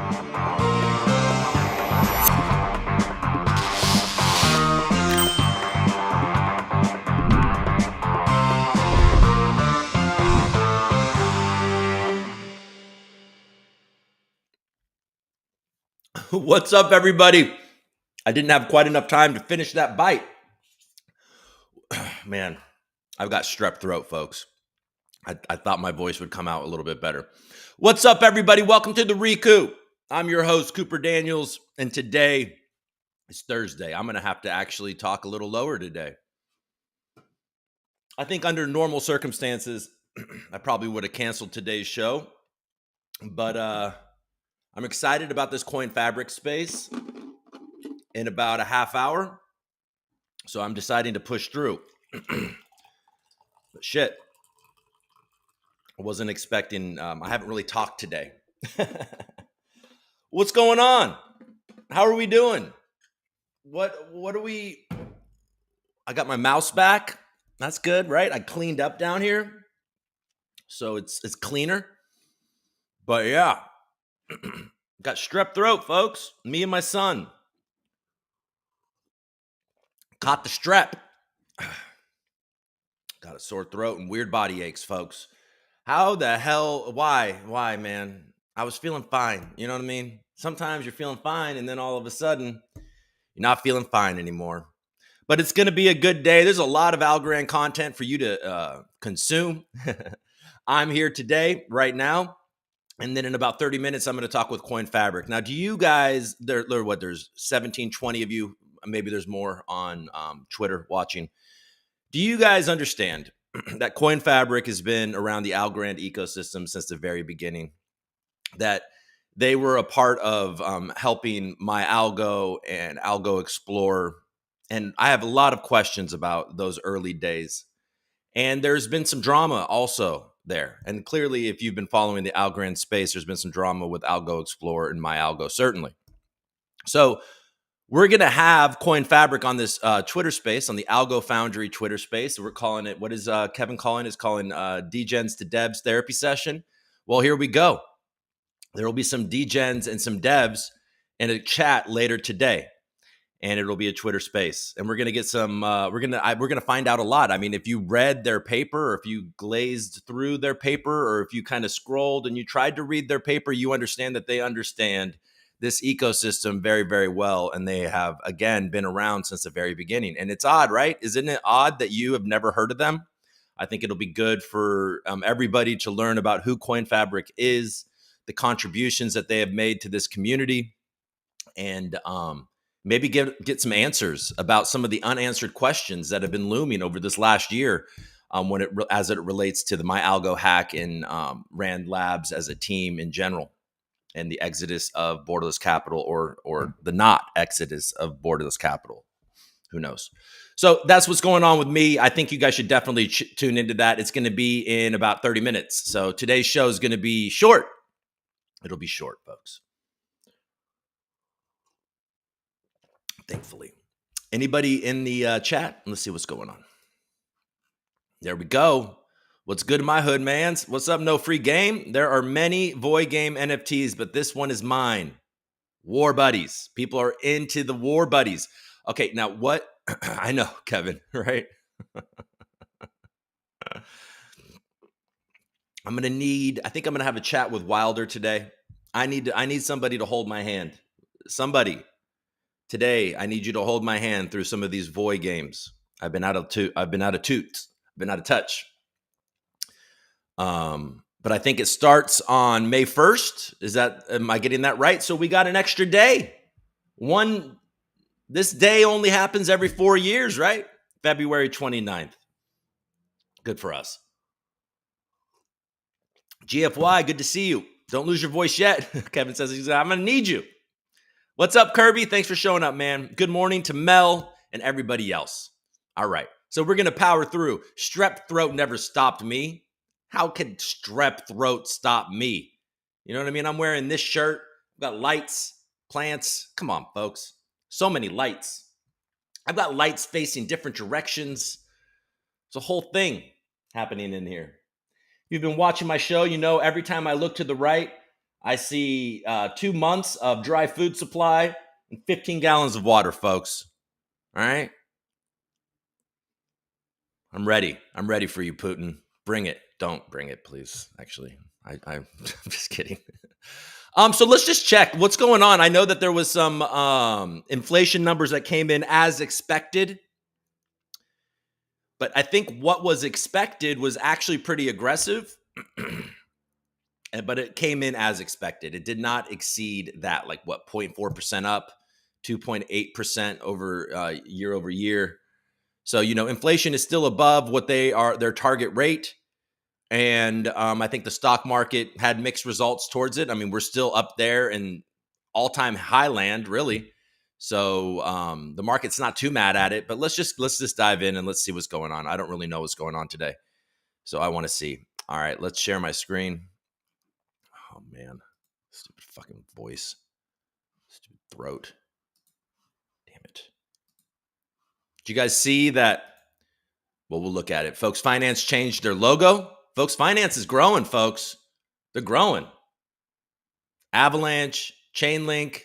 What's up, everybody? I didn't have quite enough time to finish that bite. Man, I've got strep throat, folks. I thought my voice would come out a little bit better. What's up, everybody? Welcome to the ReCoop. I'm your host, Cooper Daniels, and today is Thursday. I'm going to have to actually talk a little lower today. I think under normal circumstances, I probably would have canceled today's show, but I'm excited about this coin fabric space in about a half hour. So I'm deciding to push through. But shit, I wasn't expecting, I haven't really talked today. What's going on? How are we doing? What are we? I got my mouse back. That's good, right? I cleaned up down here. So it's cleaner. But yeah. Got strep throat, folks. Me and my son. Caught the strep. Got a sore throat and weird body aches, folks. How the hell? Why, man? I was feeling fine. You know what I mean? Sometimes you're feeling fine, and then all of a sudden, you're not feeling fine anymore. But it's going to be a good day. There's a lot of Algorand content for you to consume. I'm here today, right now. And then in about 30 minutes, I'm going to talk with Coin Fabric. Now, do you guys, there's 17, 20 of you, maybe there's more on Twitter watching. Do you guys understand that Coin Fabric has been around the Algorand ecosystem since the very beginning? That they were a part of helping mALGO and Algo Explorer. And I have a lot of questions about those early days. And there's been some drama also there. And clearly, if you've been following the Algorand space, there's been some drama with Algo Explorer and mALGO, certainly. So we're going to have Coin Fabric on this Twitter space, on the Algo Foundry Twitter space. We're calling it, what is Kevin calling? Is calling Degens to Devs therapy session. Well, here we go. There will be some Degens and some devs in a chat later today. And it'll be a Twitter space, and we're gonna get some. We're gonna find out a lot. I mean, if you read their paper, or if you glazed through their paper, or if you kind of scrolled and you tried to read their paper, you understand that they understand this ecosystem very, very well, and they have again been around since the very beginning. And it's odd, right? Isn't it odd that you have never heard of them? I think it'll be good for everybody to learn about who Coin Fabric is, the contributions that they have made to this community, and maybe get some answers about some of the unanswered questions that have been looming over this last year as it relates to the mALGO hack and Rand Labs as a team in general, and the exodus of borderless capital or the not exodus of borderless capital. Who knows? So that's what's going on with me. I think you guys should definitely tune into that. It's going to be in about 30 minutes. So today's show is going to be short. It'll be short, folks. Thankfully. Anybody in the chat? Let's see what's going on. There we go. What's good in my hood, mans? What's up, No Free Game? There are many Void Game NFTs, but this one is mine. War Buddies. People are into the War Buddies. Okay, now what? I know, Kevin, right? I think I'm gonna have a chat with Wilder today. I need somebody to hold my hand. Somebody. Today, I need you to hold my hand through some of these Void games. I've been out of touch. I've been out of touch. But I think it starts on May 1st. Am I getting that right? So we got an extra day. This day only happens every 4 years, right? February 29th. Good for us. GFY, good to see you. Don't lose your voice yet. Kevin says, I'm going to need you. What's up, Kirby? Thanks for showing up, man. Good morning to Mel and everybody else. All right. So we're going to power through. Strep throat never stopped me. How could strep throat stop me? You know what I mean? I'm wearing this shirt. I've got lights, plants. Come on, folks. So many lights. I've got lights facing different directions. It's a whole thing happening in here. If you've been watching my show, you know every time I look to the right, I see 2 months of dry food supply and 15 gallons of water, folks. All right. I'm ready. I'm ready for you, Putin. Bring it. Don't bring it, please. Actually, I'm just kidding. So let's just check what's going on. I know that there was some inflation numbers that came in as expected, but I think what was expected was actually pretty aggressive. But it came in as expected. It did not exceed that, like what, 0.4% up, 2.8% over year. So, inflation is still above what their target rate. And I think the stock market had mixed results towards it. I mean, we're still up there in all-time high land, really. So the market's not too mad at it. But let's just dive in and let's see what's going on. I don't really know what's going on today, so I want to see. All right, let's share my screen. Oh man, stupid fucking voice, stupid throat. Damn it! Did you guys see that? Well, we'll look at it. Folks Finance changed their logo. Folks Finance is growing, folks. They're growing. Avalanche, Chainlink.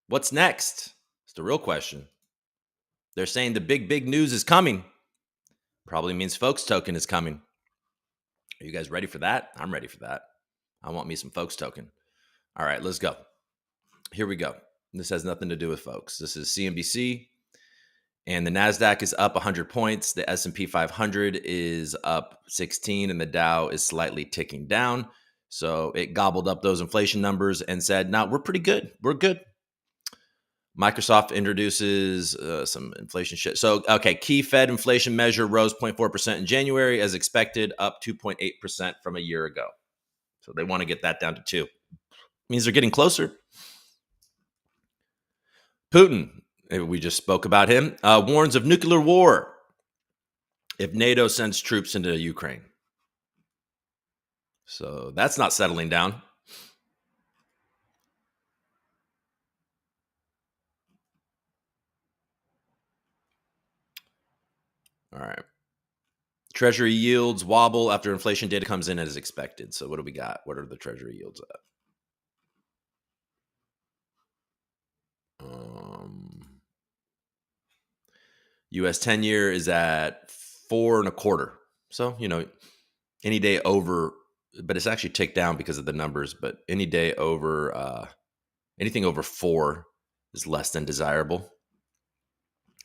What's next? It's the real question. They're saying the big news is coming. Probably means Folks token is coming. Are you guys ready for that? I'm ready for that. I want me some Folks token. All right, let's go. Here we go. This has nothing to do with Folks. This is CNBC. And the NASDAQ is up 100 points. The S&P 500 is up 16, and the Dow is slightly ticking down. So it gobbled up those inflation numbers and said, no, we're pretty good. We're good. Microsoft introduces some inflation shit. So, okay, key Fed inflation measure rose 0.4% in January as expected, up 2.8% from a year ago. So they want to get that down to 2. Means they're getting closer. Putin, we just spoke about him, warns of nuclear war if NATO sends troops into Ukraine. So that's not settling down. All right. Treasury yields wobble after inflation data comes in as expected. So what do we got? What are the Treasury yields at? US 10-year is at 4.25. So, any day over, but it's actually ticked down because of the numbers, but any day over, anything over 4 is less than desirable.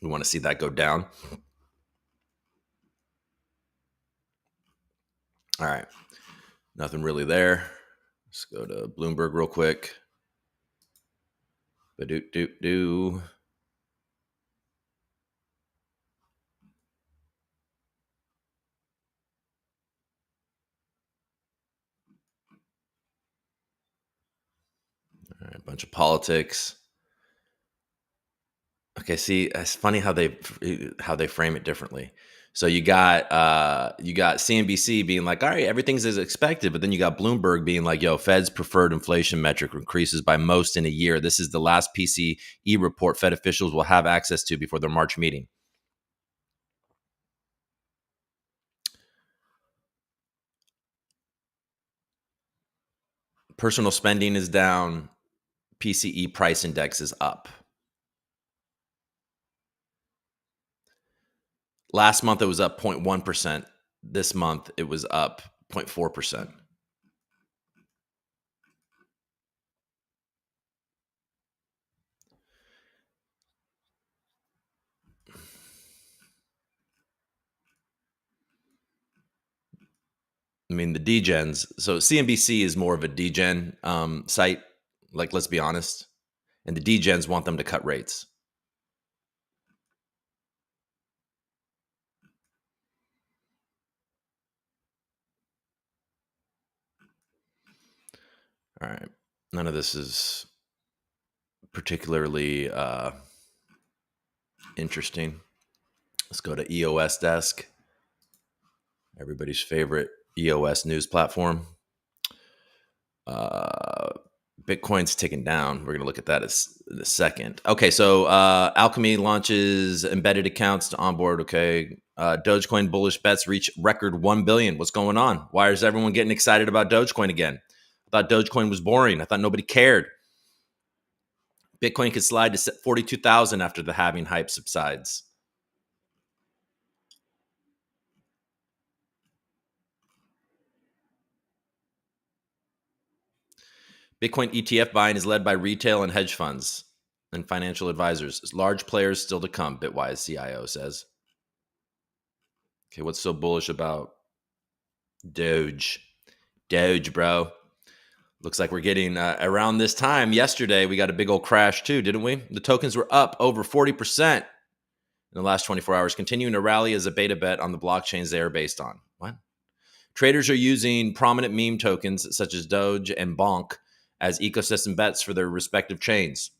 We want to see that go down. All right. Nothing really there. Let's go to Bloomberg real quick. Ba-do-do-do. All right, a bunch of politics. Okay, see, it's funny how they frame it differently. So you got CNBC being like, all right, everything's as expected, but then you got Bloomberg being like, yo, Fed's preferred inflation metric increases by most in a year. This is the last PCE report Fed officials will have access to before their March meeting. Personal spending is down. PCE price index is up. Last month, it was up 0.1%. This month, it was up 0.4%. I mean, the degens. So CNBC is more of a degen site. Like, let's be honest. And the degens want them to cut rates. All right. None of this is particularly interesting. Let's go to EOS desk. Everybody's favorite EOS news platform. Bitcoin's ticking down. We're going to look at that in a second. Okay, so Alchemy launches embedded accounts to onboard. Okay, Dogecoin bullish bets reach record 1 billion. What's going on? Why is everyone getting excited about Dogecoin again? I thought Dogecoin was boring. I thought nobody cared. Bitcoin could slide to 42,000 after the halving hype subsides. Bitcoin ETF buying is led by retail and hedge funds and financial advisors. Large players still to come, Bitwise CIO says. Okay, what's so bullish about Doge? Doge, bro. Looks like we're getting around this time yesterday. We got a big old crash too, didn't we? The tokens were up over 40% in the last 24 hours, continuing to rally as a beta bet on the blockchains they are based on. What? Traders are using prominent meme tokens such as Doge and Bonk as ecosystem bets for their respective chains.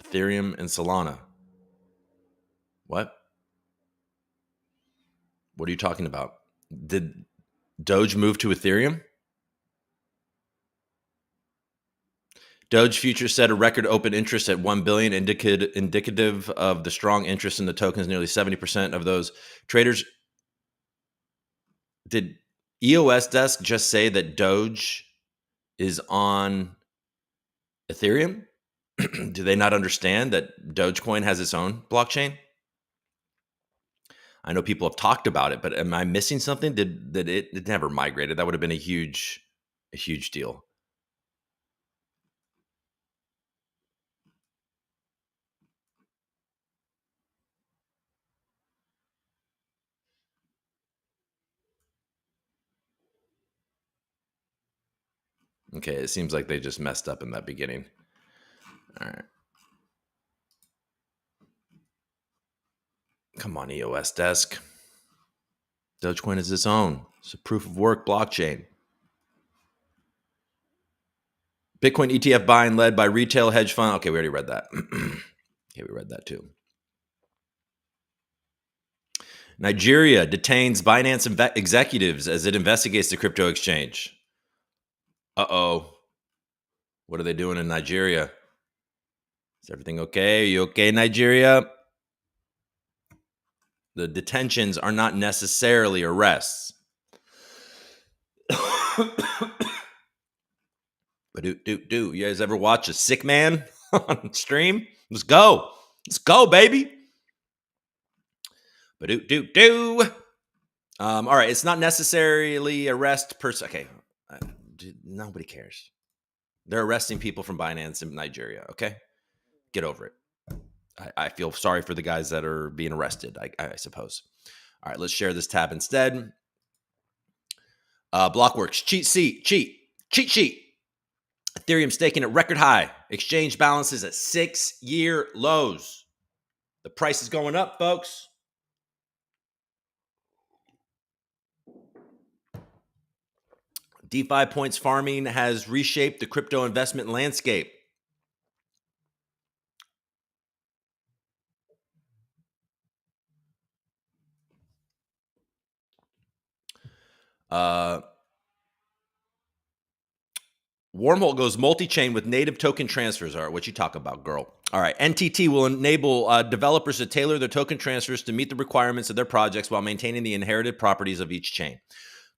Ethereum and Solana. What? What are you talking about? Did Doge move to Ethereum? Doge futures set a record open interest at 1 billion, indicative of the strong interest in the tokens. Nearly 70% of those traders. Did EOS Desk just say that Doge is on Ethereum? Do they not understand that Dogecoin has its own blockchain? I know people have talked about it, but am I missing something? Did it never migrated? That would have been a huge deal. Okay, it seems like they just messed up in that beginning. All right. Come on, EOS Desk. Dogecoin is its own. It's a proof of work blockchain. Bitcoin ETF buying led by retail hedge fund. Okay, we already read that. Okay, we read that too. Nigeria detains Binance executives as it investigates the crypto exchange. Uh-oh. What are they doing in Nigeria? Is everything okay? Are you okay, Nigeria? The detentions are not necessarily arrests. But do you guys ever watch a sick man on stream? Let's go. Let's go, baby. But all right, it's not necessarily arrest per se. Okay, nobody cares. They're arresting people from Binance in Nigeria. Okay, get over it. I feel sorry for the guys that are being arrested, I suppose. All right, let's share this tab instead. Blockworks, cheat sheet. Ethereum staking at record high. Exchange balances at 6-year lows. The price is going up, folks. DeFi points farming has reshaped the crypto investment landscape. Wormhole goes multi-chain with native token transfers. All right, what you talk about, girl? All right, NTT will enable developers to tailor their token transfers to meet the requirements of their projects while maintaining the inherited properties of each chain.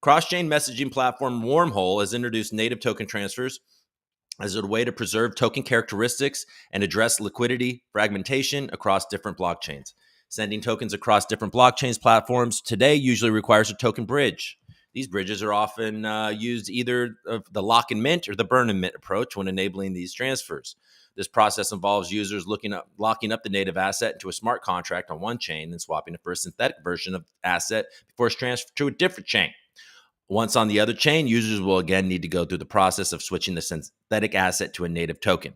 Cross-chain messaging platform Wormhole has introduced native token transfers as a way to preserve token characteristics and address liquidity fragmentation across different blockchains. Sending tokens across different blockchains platforms today usually requires a token bridge. These bridges are often used either of the lock and mint or the burn and mint approach when enabling these transfers. This process involves users locking up the native asset into a smart contract on one chain and swapping it for a synthetic version of the asset before it's transferred to a different chain. Once on the other chain, users will again need to go through the process of switching the synthetic asset to a native token.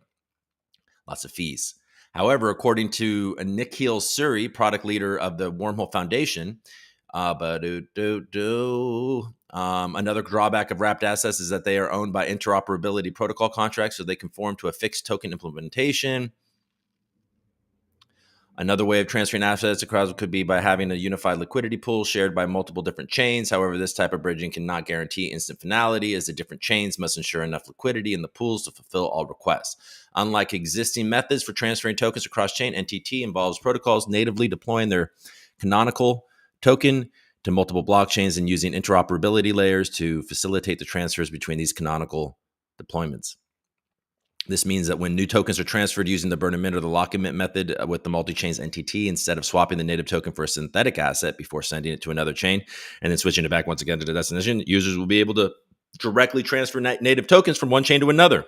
Lots of fees. However, according to Nikhil Suri, product leader of the Wormhole Foundation, another drawback of wrapped assets is that they are owned by interoperability protocol contracts, so they conform to a fixed token implementation. Another way of transferring assets across could be by having a unified liquidity pool shared by multiple different chains. However, this type of bridging cannot guarantee instant finality, as the different chains must ensure enough liquidity in the pools to fulfill all requests. Unlike existing methods for transferring tokens across chain, NTT involves protocols natively deploying their canonical token to multiple blockchains and using interoperability layers to facilitate the transfers between these canonical deployments. This means that when new tokens are transferred using the burn and mint or the lock and mint method with the multi-chains NTT, instead of swapping the native token for a synthetic asset before sending it to another chain and then switching it back once again to the destination, users will be able to directly transfer native tokens from one chain to another.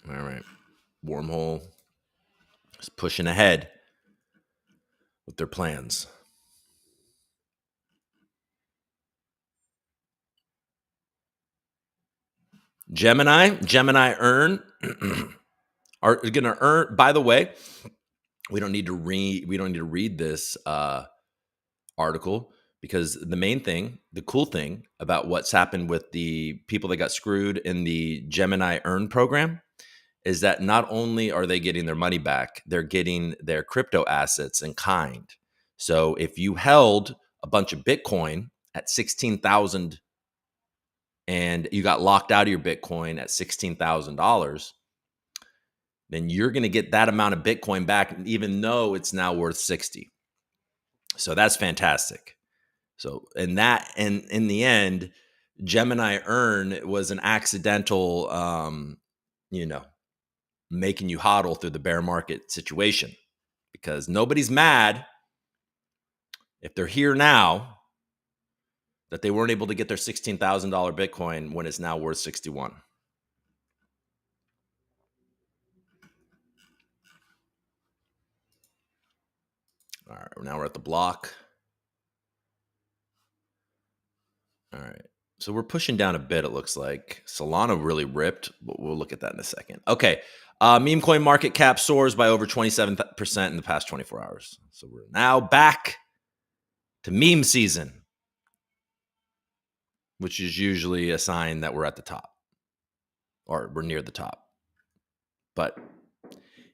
All right. Wormhole is pushing ahead with their plans. Gemini Earn are going to earn. By the way, we don't need to read this article, because the main thing, the cool thing about what's happened with the people that got screwed in the Gemini Earn program is that not only are they getting their money back, they're getting their crypto assets in kind. So if you held a bunch of Bitcoin at 16,000 and you got locked out of your Bitcoin at $16,000, then you're going to get that amount of Bitcoin back, even though it's now worth 60. So that's fantastic. So, in the end, Gemini Earn was an accidental, making you hodl through the bear market situation, because nobody's mad if they're here now that they weren't able to get their $16,000 Bitcoin when it's now worth 61. All right, now we're at the block. All right. So we're pushing down a bit, it looks like. Solana really ripped, but we'll look at that in a second. Okay. Meme coin market cap soars by over 27% in the past 24 hours. So we're now back to meme season, which is usually a sign that we're at the top or we're near the top. But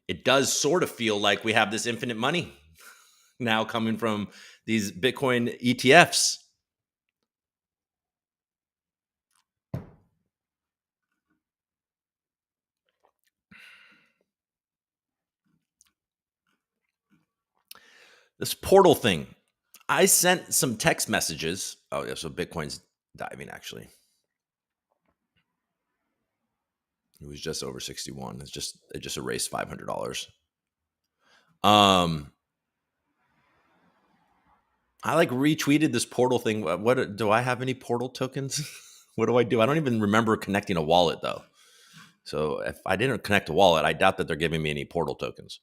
it does sort of feel like we have this infinite money now coming from these Bitcoin ETFs. This portal thing, I sent some text messages. Oh, yeah, so Bitcoin's diving, actually. It was just over 61. It just erased $500. I retweeted this portal thing. What do I have any portal tokens? What do I do? I don't even remember connecting a wallet, though. So if I didn't connect a wallet, I doubt that they're giving me any portal tokens.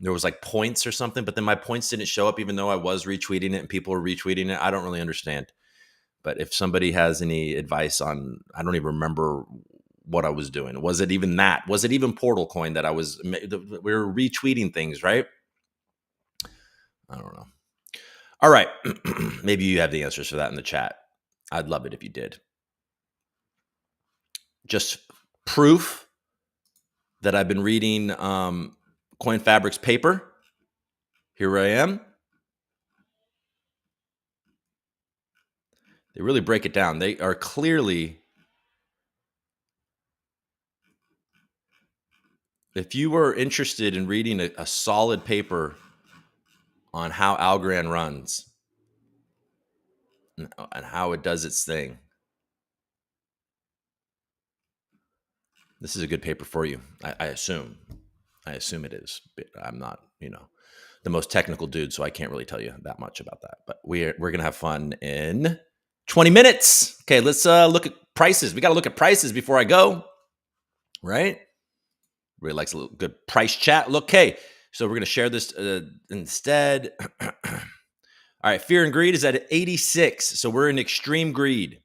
There was points or something, but then my points didn't show up, even though I was retweeting it and people were retweeting it. I don't really understand. But if somebody has any advice on, I don't even remember what I was doing. Was it even that? Was it even Portal Coin that we were retweeting things, right? I don't know. All right. Maybe you have the answers for that in the chat. I'd love it if you did. Just proof that I've been reading Coin Fabric's paper. Here I am. They really break it down. They are clearly, if you were interested in reading a solid paper on how Algorand runs and how it does its thing, this is a good paper for you. I assume it is. But I'm not, the most technical dude, so I can't really tell you that much about that. But we're gonna have fun in 20 minutes. Okay, let's look at prices. We got to look at prices before I go, right? Really likes a little good price chat. Look, okay, so we're gonna share this instead. All right, fear and greed is at 86, so we're in extreme greed.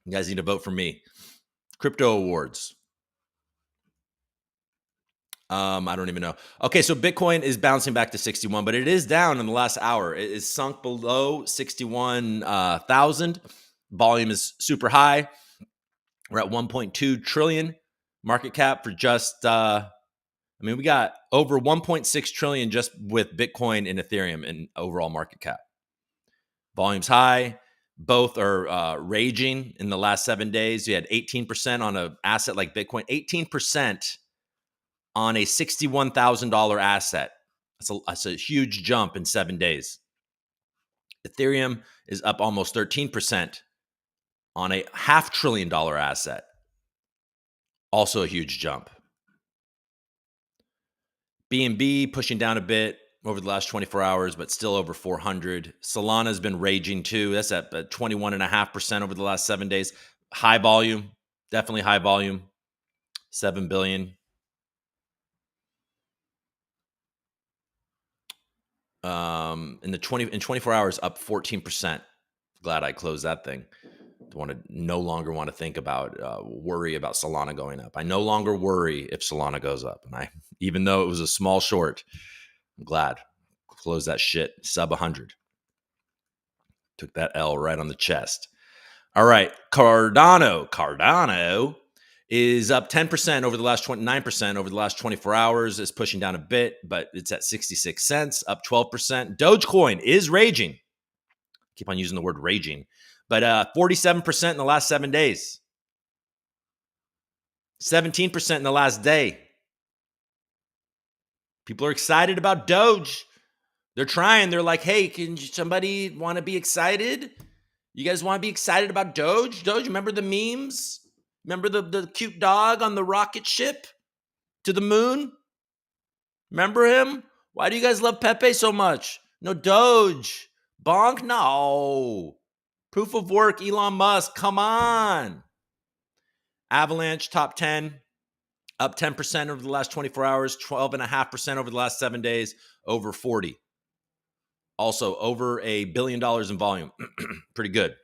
You guys need to vote for me. Crypto awards. I don't even know. Okay, so Bitcoin is bouncing back to 61, but it is down in the last hour. It is sunk below 61,000. Volume is super high. We're at 1.2 trillion market cap for just, we got over 1.6 trillion just with Bitcoin and Ethereum in overall market cap. Volume's high. Both are raging in the last 7 days. You had 18% on an asset like Bitcoin, 18% on a $61,000 asset. That's a huge jump in 7 days. Ethereum is up almost 13% on a $500 billion asset. Also a huge jump. BNB pushing down a bit over the last 24 hours, but still over 400. Solana's been raging too. That's at 21.5% over the last 7 days. High volume, definitely high volume. 7 billion. In 24 hours, up 14%. Glad I closed that thing. No longer want to think about worry about Solana going up. I no longer worry if Solana goes up, and even though it was a small short, I'm glad close that shit sub 100. Took that L right on the chest. All right, Cardano is up 10% over the last 9% over the last 24 hours. It's pushing down a bit, but it's at 66 cents, up 12%. Dogecoin is raging. Keep on using the word raging, but 47% in the last 7 days. 17% in the last day. People are excited about Doge. They're trying. They're like, hey, can somebody want to be excited? You guys want to be excited about Doge? Doge, remember the memes? Remember the cute dog on the rocket ship to the moon? Remember him? Why do you guys love Pepe so much? No, Doge. Bonk? No. Proof of work, Elon Musk. Come on. Avalanche, top 10. Up 10% over the last 24 hours, 12.5% over the last 7 days, over 40. Also, over $1 billion in volume. Pretty good.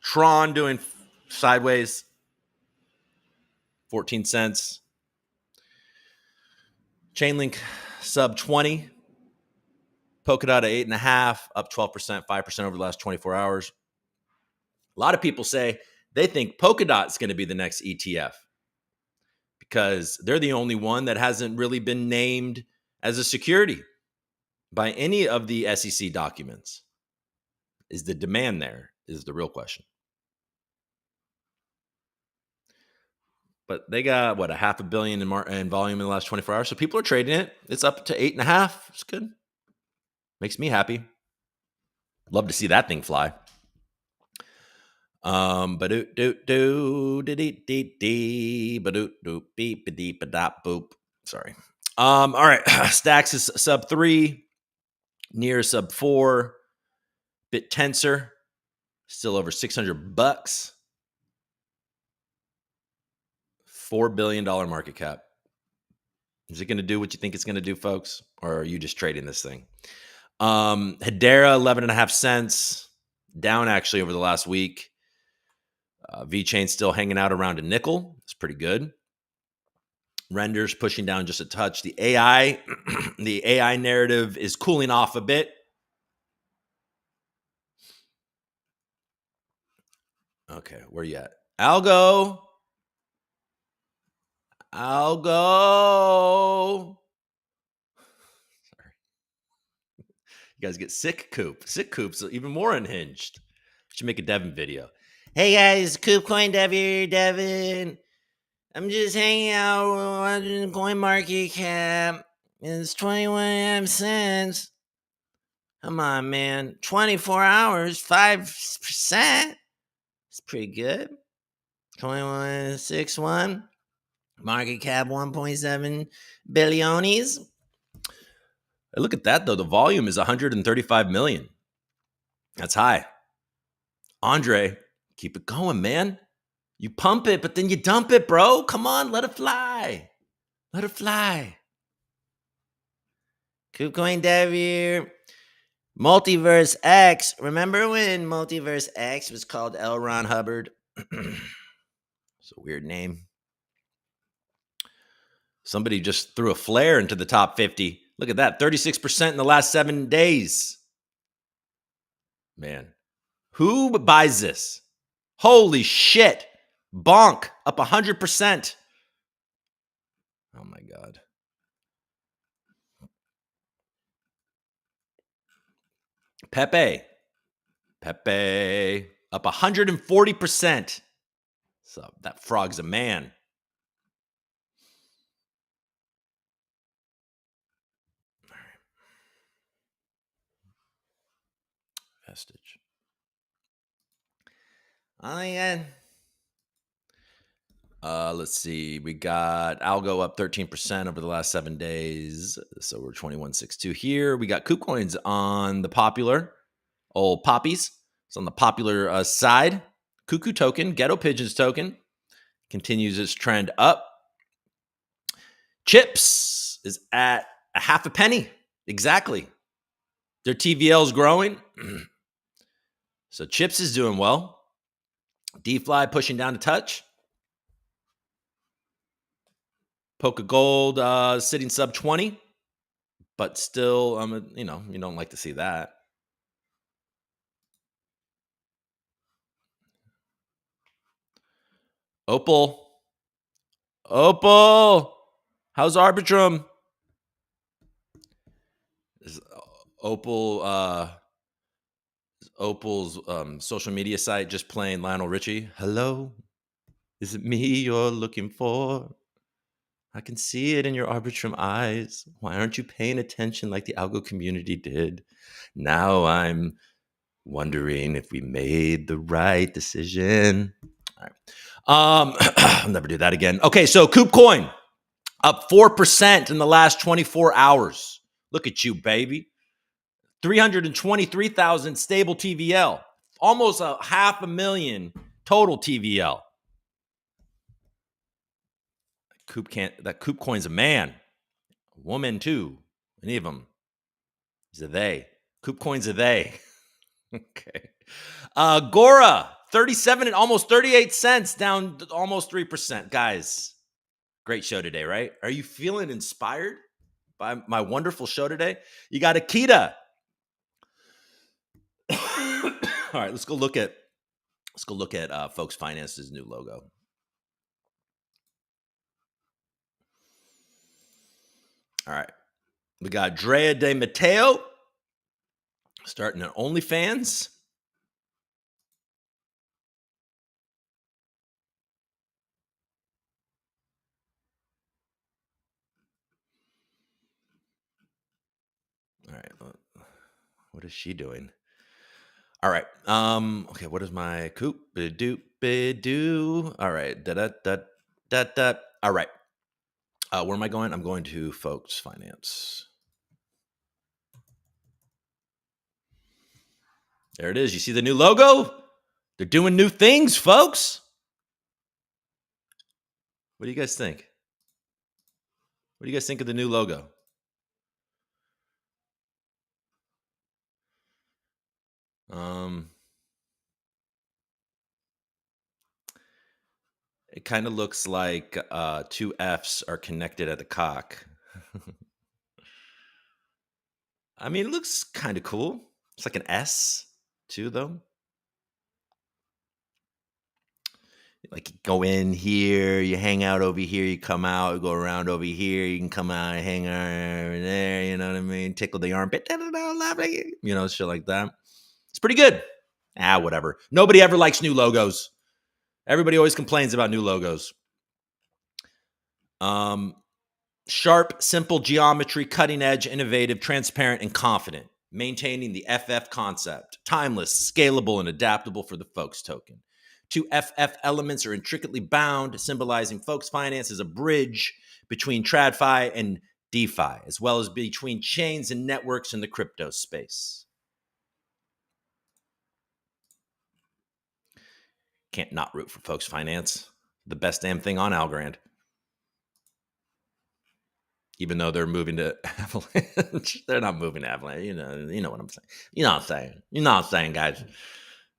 Tron doing sideways, 14 cents. Chainlink sub 20. Polkadot at 8.5, up 12%, 5% over the last 24 hours. A lot of people say they think Polkadot is going to be the next ETF because they're the only one that hasn't really been named as a security by any of the SEC documents. Is the demand there? Is the real question. But they got, what, $500 million in volume in the last 24 hours. So people are trading it. It's up to 8.5. It's good. Makes me happy. Love to see that thing fly. Sorry. All right. Stacks is sub 3, near sub 4. Bit Tensor, still over $600. $4 billion market cap. Is it going to do what you think it's going to do, folks? Or are you just trading this thing? Hedera, 11.5 cents. Down actually over the last week. VeChain still hanging out around a nickel. It's pretty good. Renders pushing down just a touch. The AI narrative is cooling off a bit. Okay, where you at? Algo. Sorry. You guys get sick coop. Sick coop's even more unhinged. Should make a Devin video. Hey guys, Coop Coin Dev here, Devin. I'm just hanging out watching Coin Market Cap. It's 21 cents. Come on, man. 24 hours, 5%. It's pretty good. 21.61. Market cap 1.7 billionies. Look at that, though. The volume is 135 million. That's high. Andre, keep it going, man. You pump it, but then you dump it, bro. Come on, let it fly. Let it fly. KubeCoin Dev here. Multiverse X. Remember when Multiverse X was called L. Ron Hubbard? It's a weird name. Somebody just threw a flare into the top 50. Look at that, 36% in the last 7 days. Man, who buys this? Holy shit. Bonk, up 100%. Oh my God. Pepe up 140%. So that frog's a man. Vestige. Let's see. We got Algo up 13% over the last 7 days. So we're 21.62 here. We got KuCoins on the popular old poppies. It's on the popular side. Cuckoo token, Ghetto Pigeons token continues its trend up. Chips is at a half a penny. Exactly. Their TVL is growing. So Chips is doing well. DFly pushing down a touch. Polka Gold sitting sub 20, but still, you don't like to see that. Opal, how's Arbitrum? Is Opal's social media site just playing Lionel Richie? Hello, is it me you're looking for? I can see it in your Arbitrum eyes. Why aren't you paying attention like the algo community did? Now I'm wondering if we made the right decision. All right. I'll never do that again. Okay, so KuCoin up 4% in the last 24 hours. Look at you, baby. 323,000 stable TVL. Almost a 500,000 total TVL. That KuCoin's a man. A woman too. Any of them. He's a they. KuCoin's a they. Okay. GORA, 37 and almost 38 cents, down almost 3%. Guys, great show today, right? Are you feeling inspired by my wonderful show today? You got Akita. All right, let's go look at Folks Finance's new logo. All right. We got Drea De Matteo starting an OnlyFans. All right. What is she doing? All right. Okay, what is my coop? Doop. All right. Da. All right. Where am I going? I'm going to Folks Finance. There it is. You see the new logo? They're doing new things, folks. What do you guys think? What do you guys think of the new logo? It kind of looks like two F's are connected at the cock. I mean, it looks kind of cool. It's like an S too, though. Like you go in here, you hang out over here, you come out, you go around over here, you can come out and hang out over there, you know what I mean? Tickle the armpit, shit like that. It's pretty good. Whatever. Nobody ever likes new logos. Everybody always complains about new logos. Sharp, simple geometry, cutting edge, innovative, transparent, and confident. Maintaining the FF concept. Timeless, scalable, and adaptable for the Folks token. Two FF elements are intricately bound, symbolizing Folks Finance as a bridge between TradFi and DeFi, as well as between chains and networks in the crypto space. Can't not root for Folks Finance. The best damn thing on Algorand. Even though they're moving to Avalanche. They're not moving to Avalanche. You know what I'm saying. You know what I'm saying, guys.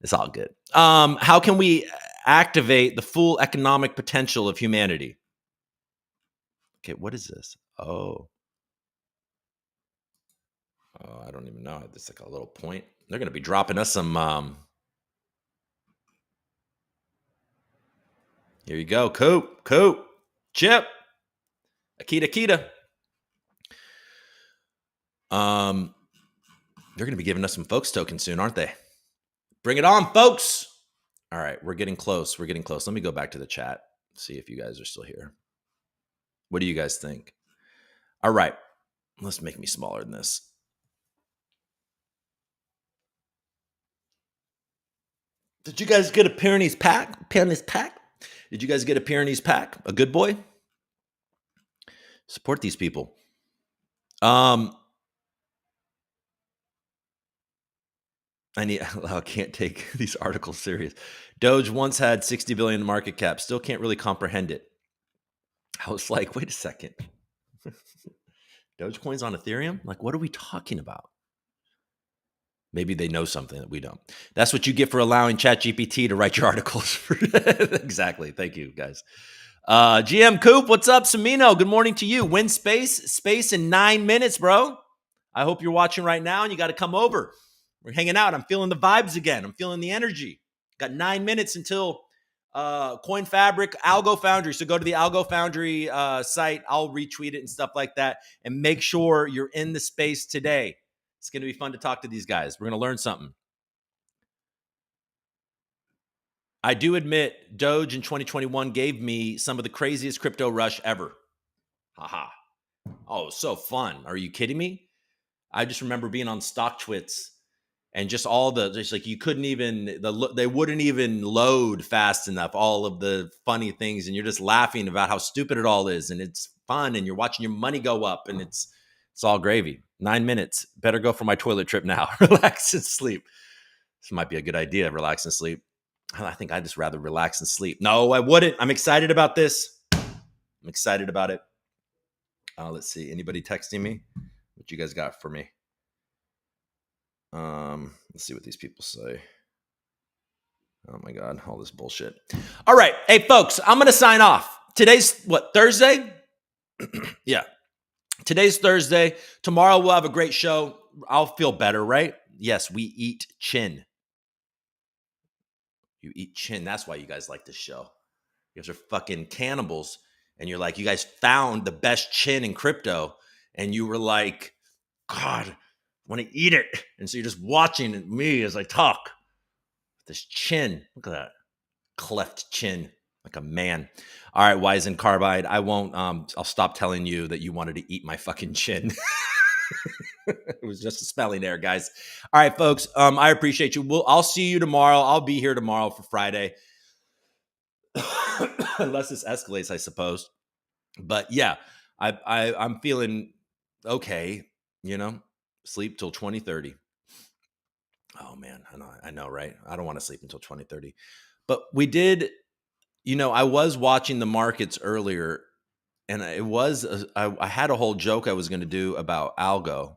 It's all good. How can we activate the full economic potential of humanity? Okay, what is this? Oh, I don't even know. It's like a little point. They're going to be dropping us some. Here you go. Coop. Chip. Akita. They're going to be giving us some folks tokens soon, aren't they? Bring it on, folks. All right, we're getting close. We're getting close. Let me go back to the chat, see if you guys are still here. What do you guys think? All right, let's make me smaller than this. Did you guys get a Pyrenees pack? Pyrenees pack? Did you guys get a Pyrenees pack? A good boy? Support these people. I can't take these articles serious. Doge once had 60 billion market cap. Still can't really comprehend it. I was like, wait a second. Dogecoin's on Ethereum? Like, what are we talking about? Maybe they know something that we don't. That's what you get for allowing ChatGPT to write your articles. Exactly. Thank you, guys. GM Coop, what's up? Samino, good morning to you. Win space in 9 minutes, bro. I hope you're watching right now and you got to come over. We're hanging out. I'm feeling the vibes again. I'm feeling the energy. Got 9 minutes until Coin Fabric, Algo Foundry. So go to the Algo Foundry site. I'll retweet it and stuff like that. And make sure you're in the space today. It's going to be fun to talk to these guys. We're going to learn something. I do admit Doge in 2021 gave me some of the craziest crypto rush ever. Haha. Oh, so fun. Are you kidding me? I just remember being on StockTwits and just like you couldn't even, they wouldn't even load fast enough, all of the funny things. And you're just laughing about how stupid it all is. And it's fun. And you're watching your money go up and it's all gravy. 9 minutes. Better go for my toilet trip now. Relax and sleep. This might be a good idea. Relax and sleep. I think I'd just rather relax and sleep. No, I wouldn't. I'm excited about this. I'm excited about it. Let's see. Anybody texting me? What you guys got for me? Let's see what these people say. Oh my God, all this bullshit. All right. Hey, folks, I'm going to sign off. Today's what, Thursday? Yeah. Today's Thursday. Tomorrow we'll have a great show. I'll feel better, right? Yes, we eat chin. You eat chin. That's why you guys like this show. You guys are fucking cannibals. And you're like, you guys found the best chin in crypto. And you were like, God, I want to eat it. And so you're just watching me as I talk. This chin. Look at that. Cleft chin. Like a man. All right, Wise and Carbide. I won't, I'll stop telling you that you wanted to eat my fucking chin. It was just a spelling error, guys. All right, folks. I appreciate you. I'll see you tomorrow. I'll be here tomorrow for Friday. Unless this escalates, I suppose. But yeah, I'm feeling okay, sleep till 2030. Oh man, I know, right? I don't want to sleep until 2030. But we did, I was watching the markets earlier and I had a whole joke I was going to do about algo,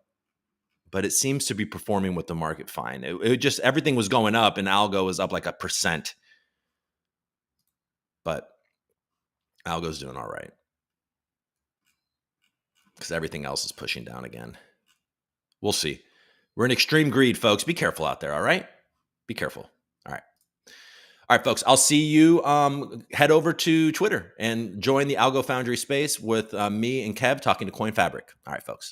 but it seems to be performing with the market fine. It just, everything was going up and algo was up like 1%. But algo's doing all right because everything else is pushing down again. We'll see. We're in extreme greed, folks. Be careful out there, all right? Be careful. All right. All right, folks. I'll see you. Head over to Twitter and join the Algo Foundry space with me and Kev talking to Coin Fabric. All right, folks.